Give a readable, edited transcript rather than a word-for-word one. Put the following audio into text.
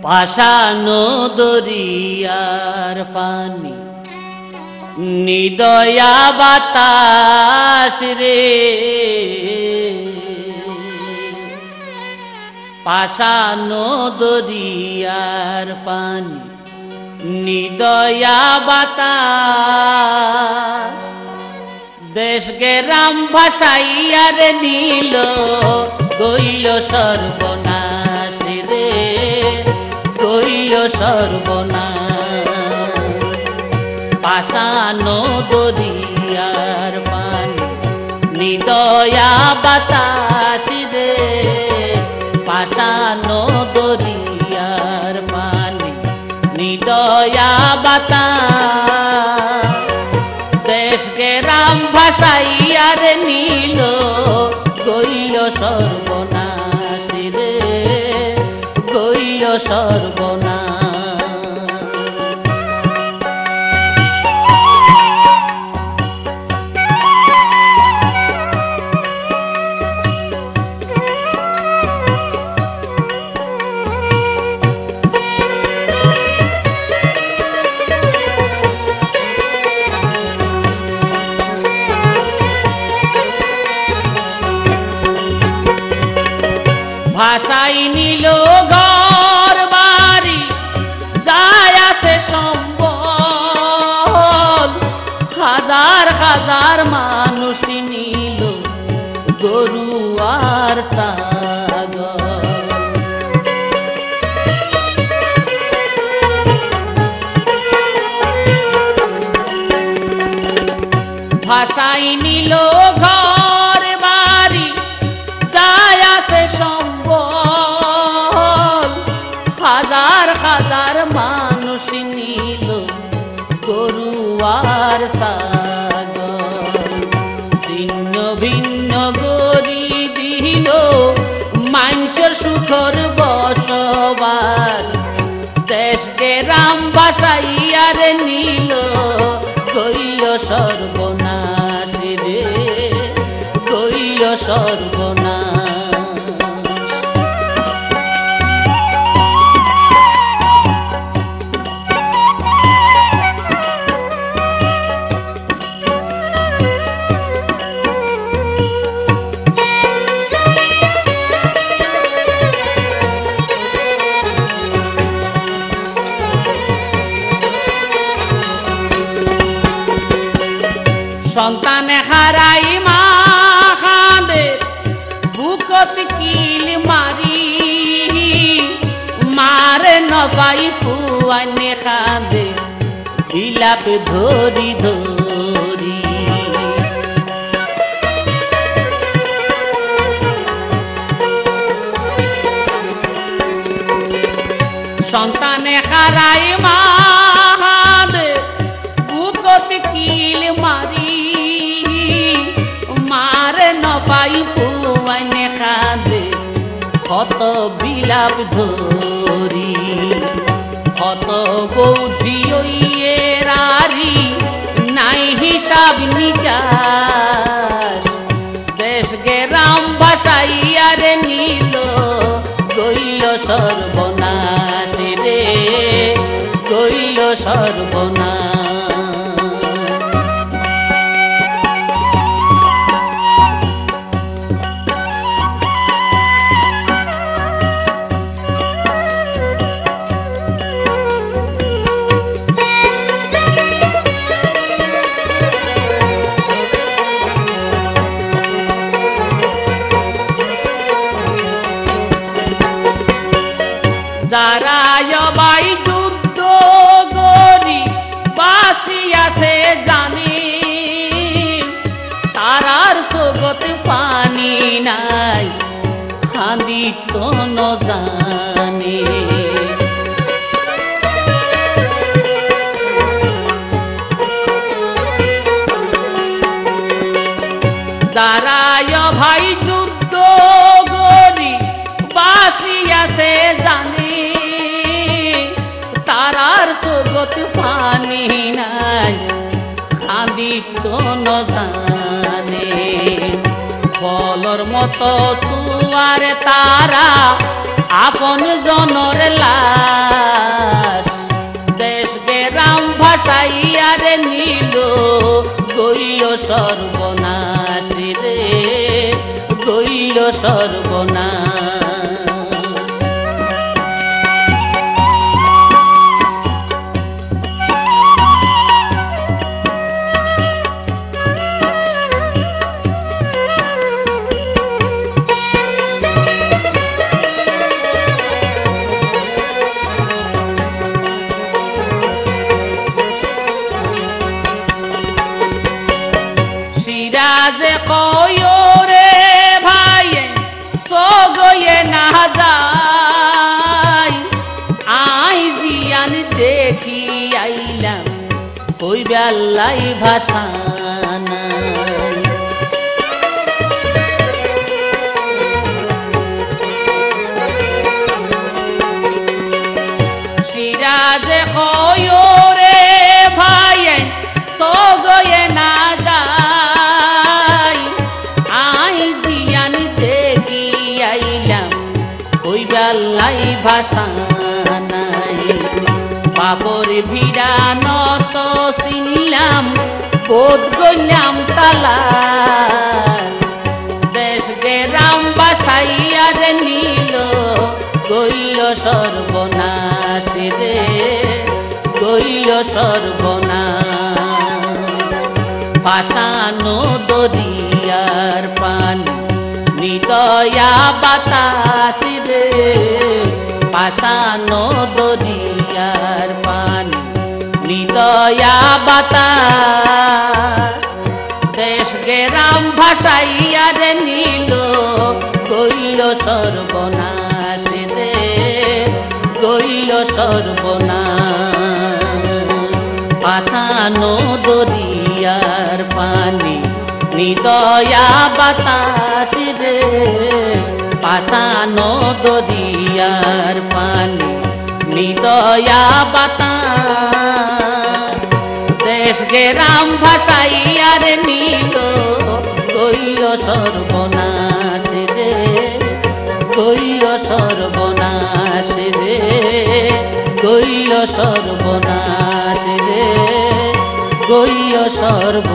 পাশানো দরিয়ার পানি নিদয়া বাতাস রে, পাশানো দরিয়ার পানি নিদয়া বাতাস, দেশ গেরাম ভাসাইয়ার নীল গইল সর্বনাশ রে, গইল সর্বনাশ। পাশানো দরিয়ার পানি নিদয়া বাতাস রে, পাশানো দরিয়ার পানি নিদয়া বাতাস, দেশ গেরাম ভাসাইয়ার নীল গইল সর্বনাশ রে, গইল সর্বনাশ। ভাষাই নিল ঘর বাড়ি যায় আছে সম্বল, হাজার হাজার মানুষ নিল গরু আর ছাগল। ভাষাই নিল ঘর বাড়ি যায় আছে সম্বল, হাজার হাজার মানুষ নিল গরু আর ছাগল। ছিন্ন ভিন্ন গরি দিল মানুষের সুখর বসবাস, দেশ গেরাম ভাসাইয়ার নীল গইল সর্বনাশ রে, গইল সর্বনাশ। সন্তানে হারাই মা কাঁদে বুকত কিল মারি, মারে নপাই ফুয়ানে কাঁদে বিলাপ ধরি ধরি। সন্তানে হারাই মা কাঁদে বুকত কিল মারি, মারে নপাই ফুয়ানে কাঁদে কত বিলাপ ধরি। কত বৌঝি ওইয়ে রারি নাই হিসাব নিকাশ, দেশ গেরাম ভাসাইয়ার নীল গইল সর্বনাশ রে, গইল সর্বনাশ। যারা বাই যুদ্ধ গরি বাসিয়াছে জানি, তারার সগত পানি নাই খান্দি তো ন জানে। যারা ভাই যুদ্ধ গরি বাসিয়াছে জানি, তারার সগত পানি নাই খান্দি তো ন জানে। ফলর মতো তুয়ারে তারা আপন জনর লাশ দেশ গেরাম ভাসাইয়ারে নিল গইল সর্বনাশ রে গইল সর্বনাশ। সিরাজে কয়রে ভাই সগয়ে না যায় আই জিয়ান দেখি আইলাম হইবে আল্লাহ ভাষা নাই। সিরাজে কয়রে ভাই সগয়ে না যায় আই জিয়ান দেখি আইলাম হইবে আল্লাহ ভাষা নাই। বাবর ভিড়া নত চিনলাম বোধ গইলাম তালা দেশ গেরাম বাসাইয়ারে নিল গইল সর্বনাশ রে গইল সর্বনাশ। ভাসানো দরিয়ার পানি নিদয়া বাতাস রে ভাসানো দরিয়ার পানি নিদয়া বাতাস দেশ গেরাম ভাসাইয়ারে নিল গইল সর্বনাশ রে গইল সর্বনাশ। ভাসানো দরিয়ার পানি নিদয়া বাতাস রে ভাসানো দরিয়ার পানি নিদয়া বাতাস দেশ গেরাম ভাসাইয়ার নিল গইল সর্বনাশ রে গইল সর্বনাশ রে গইল সর্বনাশ রে গইল সর্ব